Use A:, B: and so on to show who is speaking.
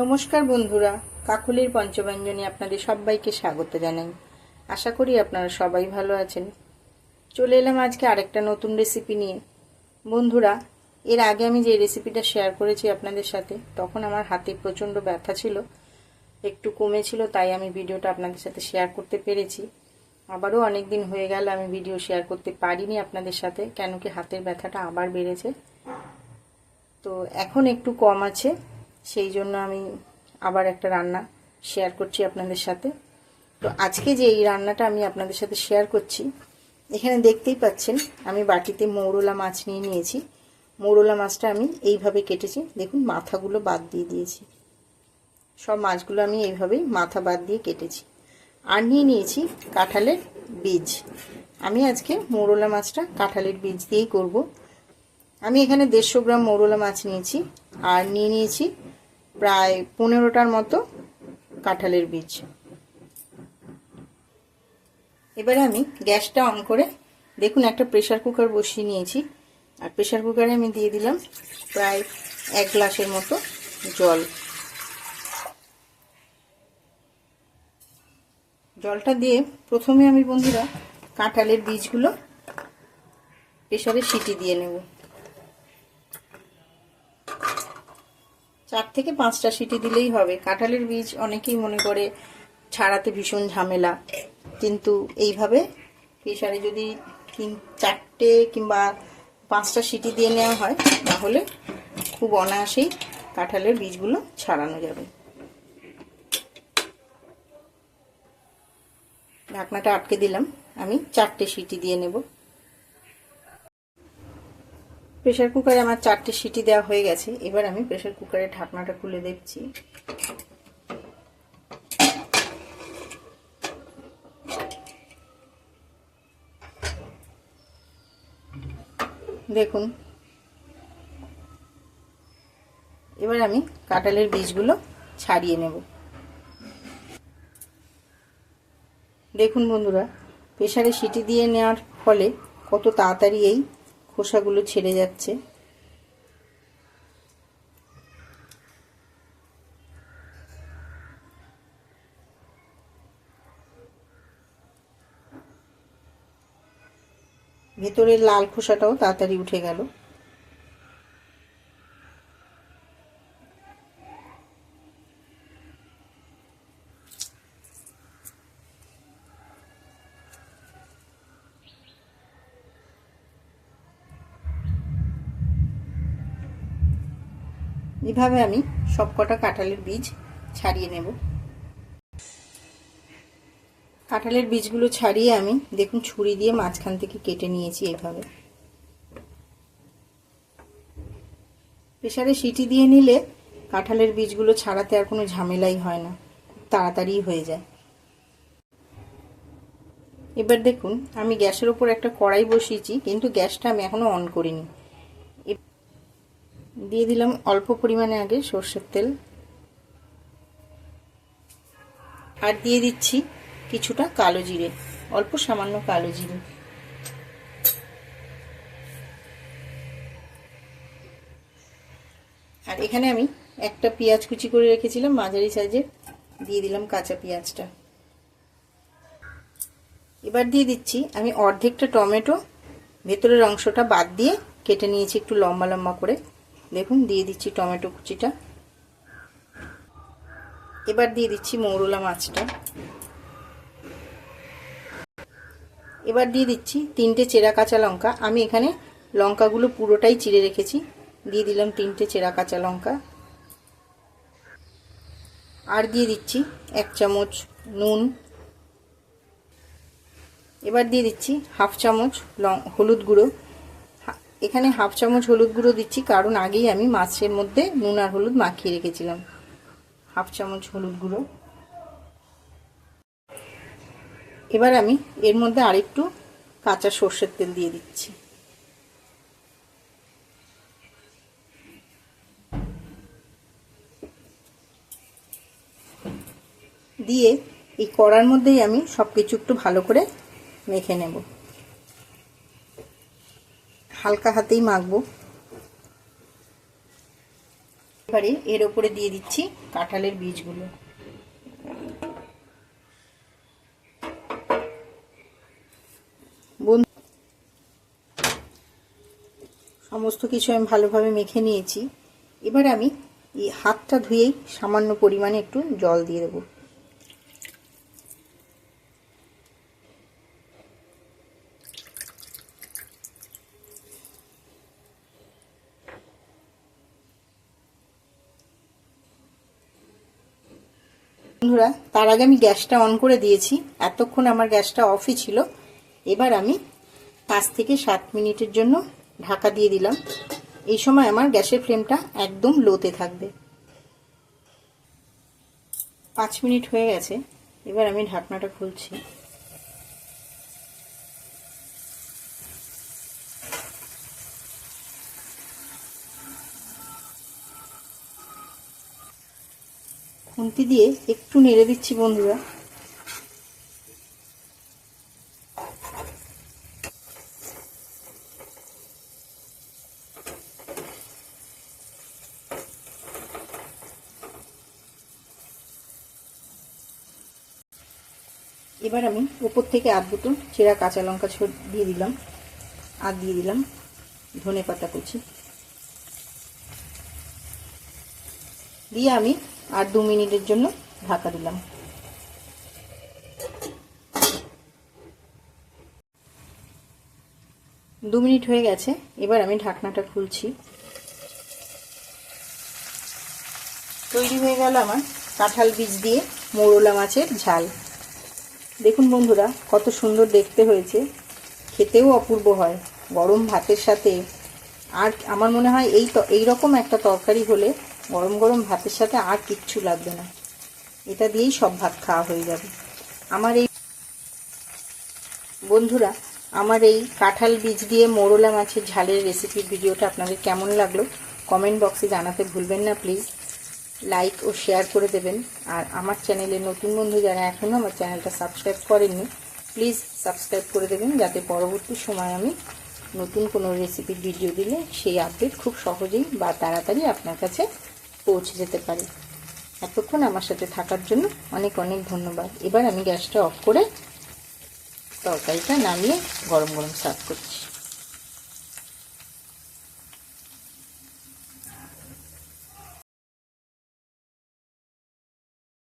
A: নমস্কার বন্ধুরা, কাকুলির পঞ্চব্যঞ্জনে আপনাদের সবাইকে স্বাগত জানাই। আশা করি আপনারা সবাই ভালো আছেন। চলে এলাম আজকে আরেকটা নতুন রেসিপি নিয়ে। বন্ধুরা, এর আগে আমি যে রেসিপিটা শেয়ার করেছি আপনাদের সাথে, তখন আমার হাতে প্রচণ্ড ব্যথা ছিল, একটু কমেছিল, তাই আমি ভিডিওটা আপনাদের সাথে শেয়ার করতে পেরেছি। আবারও অনেক দিন হয়ে গেল আমি ভিডিও শেয়ার করতে পারিনি আপনাদের সাথে, কেন কি হাতের ব্যথাটা আবার বেড়েছে। তো এখন একটু কম আছে, সেই জন্য আমি আবার একটা রান্না শেয়ার করছি আপনাদের সাথে। তো আজকে যে এই রান্নাটা আমি আপনাদের সাথে শেয়ার করছি, এখানে দেখতেই পাচ্ছেন আমি বাটিতে মৌরলা মাছ নিয়ে নিয়েছি। মৌরলা মাছটা আমি এইভাবে কেটেছি, দেখুন মাথাগুলো বাদ দিয়ে দিয়েছি। সব মাছগুলো আমি এইভাবেই মাথা বাদ দিয়ে কেটেছি। আর নিয়ে নিয়েছি কাঁঠালের বীজ। আমি আজকে মৌরলা মাছটা কাঁঠালের বীজ দিয়েই করব। আমি এখানে 150 গ্রাম মৌরলা মাছ নিয়েছি, আর নিয়ে নিয়েছি প্রায় 15টার মতো কাঁঠালের বীজ। এবারে আমি গ্যাসটা অন করে দেখুন একটা প্রেসার কুকার বসিয়ে নিয়েছি, আর প্রেসার কুকারে আমি দিয়ে দিলাম প্রায় 1 গ্লাসের মতো জল। জলটা দিয়ে প্রথমে আমি বন্ধুরা কাঁঠালের বীজগুলো প্রেসারে সিটি দিয়ে নেব। 4 থেকে 5টা সিটি দিলেই হবে। কাঁঠালের বীজ অনেকেই মনে করে ছাড়াতে ভীষণ ঝামেলা, কিন্তু এইভাবে প্রেসারে যদি 4টে কিংবা 5টা সিটি দিয়ে নেওয়া হয়, তাহলে খুব অনায়াসেই কাঁঠালের বীজগুলো ছাড়ানো যাবে। ঢাকনাটা আটকে দিলাম, আমি 4টে সিটি দিয়ে নেব। প্রেসার কুকারে আমার 4টে সিটি দেওয়া হয়ে গেছে। এবার আমি প্রেসার কুকারের ঢাকনাটা খুলে দেখছি। দেখুন, এবার আমি কাঁঠালের বীজগুলো ছাড়িয়ে নেব। দেখুন বন্ধুরা, প্রেসারে সিটি দিয়ে নেওয়ার ফলে কত তাড়াতাড়ি এই খোসাগুলো ছেড়ে যাচ্ছে। ভেতরের লাল খোসাটাও তাড়াতাড়ি উঠে গেল। এভাবে আমি সবকটা কাঁঠালের বীজ ছাড়িয়ে নেব। কাঁঠালের বীজগুলো ছাড়িয়ে আমি দেখুন ছুরি দিয়ে মাঝখান থেকে কেটে নিয়েছি এইভাবে। প্রেসারে সিটি দিয়ে নিলে কাঁঠালের বীজগুলো ছাড়াতে আর কোনো ঝামেলাই হয় না, তাড়াতাড়ি হয়ে যায়। এবার দেখুন আমি গ্যাসের উপর একটা কড়াই বসিয়েছি, কিন্তু গ্যাসটা আমি এখনো অন করিনি। দিয়ে দিলাম অল্প পরিমাণে আগে সর্ষের তেল, আর দিয়ে দিচ্ছি কিছুটা কালো জিরে, অল্প সামান্য কালো জিরে। আর এখানে আমি একটা পেঁয়াজ কুচি করে রেখেছিলাম মাঝারি সাইজের, দিয়ে দিলাম কাঁচা পেঁয়াজটা। এবার দিয়ে দিচ্ছি আমি অর্ধেকটা টমেটো, ভেতরের অংশটা বাদ দিয়ে কেটে নিয়েছি একটু লম্বা লম্বা করে। দেখুন দিয়ে দিচ্ছি টমেটো কুচিটা। এবার দিয়ে দিচ্ছি মৌরলা মাছটা। এবার দিয়ে দিচ্ছি 3টে চেরা কাঁচা লঙ্কা। আমি এখানে লঙ্কাগুলো পুরোটাই চিড়ে রেখেছি। দিয়ে দিলাম 3টে চেরা কাঁচা লঙ্কা। আর দিয়ে দিচ্ছি 1 চামচ নুন। এবার দিয়ে দিচ্ছি হাফ চামচ হলুদ গুঁড়ো। এখানে হাফ চামচ হলুদ গুঁড়ো দিচ্ছি, কারণ আগেই আমি মাছের মধ্যে নুন আর হলুদ মাখিয়ে রেখেছিলাম। হাফ চামচ হলুদ গুঁড়ো। এবার আমি এর মধ্যে আরেকটু কাঁচা সর্ষের তেল দিয়ে দিচ্ছি। দিয়ে এই কড়ার মধ্যেই আমি সব কিছু একটু ভালো করে মেখে নেব। হালকা হাতেই মাখবো। এবারে এর ওপরে দিয়ে দিচ্ছি কাঁঠালের বীজগুলো। সমস্ত কিছু আমি ভালোভাবে মেখে নিয়েছি। এবার আমি এই হাতটা ধুয়েই সামান্য পরিমাণে একটু জল দিয়ে দেবো। বন্ধুরা, তার আগে আমি গ্যাসটা অন করে দিয়েছি। এতক্ষণ আমার গ্যাসটা অফই ছিল। এবার আমি 5 থেকে 7 মিনিটের জন্য ঢাকা দিয়ে দিলাম। এই সময় আমার গ্যাসের ফ্লেমটা একদম লোতে থাকবে। 5 মিনিট হয়ে গেছে। এবার আমি ঢাকনাটা খুলছি। খুন্তি দিয়ে একটু নেড়ে দিচ্ছি বন্ধুরা। এবার আমি উপর থেকে আধ দুটো চেরা কাঁচা লঙ্কা দিয়ে দিলাম, আর দিয়ে দিলাম ধনে পাতা কুচি, দিয়ে আমি আর 2 মিনিটের জন্য ঢাকা দিলাম। দু মিনিট হয়ে গেছে। এবার আমি ঢাকনাটা খুলছি। তৈরি হয়ে গেল আমার কাঁঠাল বীজ দিয়ে মৌরলা মাছের ঝাল। দেখুন বন্ধুরা, কত সুন্দর দেখতে হয়েছে, খেতেও অপূর্ব হয় গরম ভাতের সাথে। আর আমার মনে হয় এই রকম একটা তরকারি হলে গরম গরম ভাতের সাথে আর কিচ্ছু লাগবে না, এটা দিয়েই সব ভাত খাওয়া হয়ে যাবে। বন্ধুরা, আমার এই কাঁঠাল বীজ দিয়ে মৌরলা মাছের ঝালের রেসিপির ভিডিওটা আপনাদের কেমন লাগলো কমেন্ট বক্সে জানাতে ভুলবেন না প্লিজ। লাইক ও শেয়ার করে দেবেন। আর আমার চ্যানেলে নতুন বন্ধু যারা এখনও আমার চ্যানেলটা সাবস্ক্রাইব করেননি প্লিজ সাবস্ক্রাইব করে দেবেন, যাতে পরবর্তী সময় আমি নতুন কোনো রেসিপির ভিডিও দিলে সেই আপডেট খুব সহজেই বা তাড়াতাড়ি আপনার কাছে পৌঁছে যেতে পারে। এতক্ষণ আমার সাথে থাকার জন্য অনেক অনেক ধন্যবাদ। এবার আমি গ্যাসটা অফ করে তরকারিটা নামিয়ে গরম গরম সার্ভ করছি।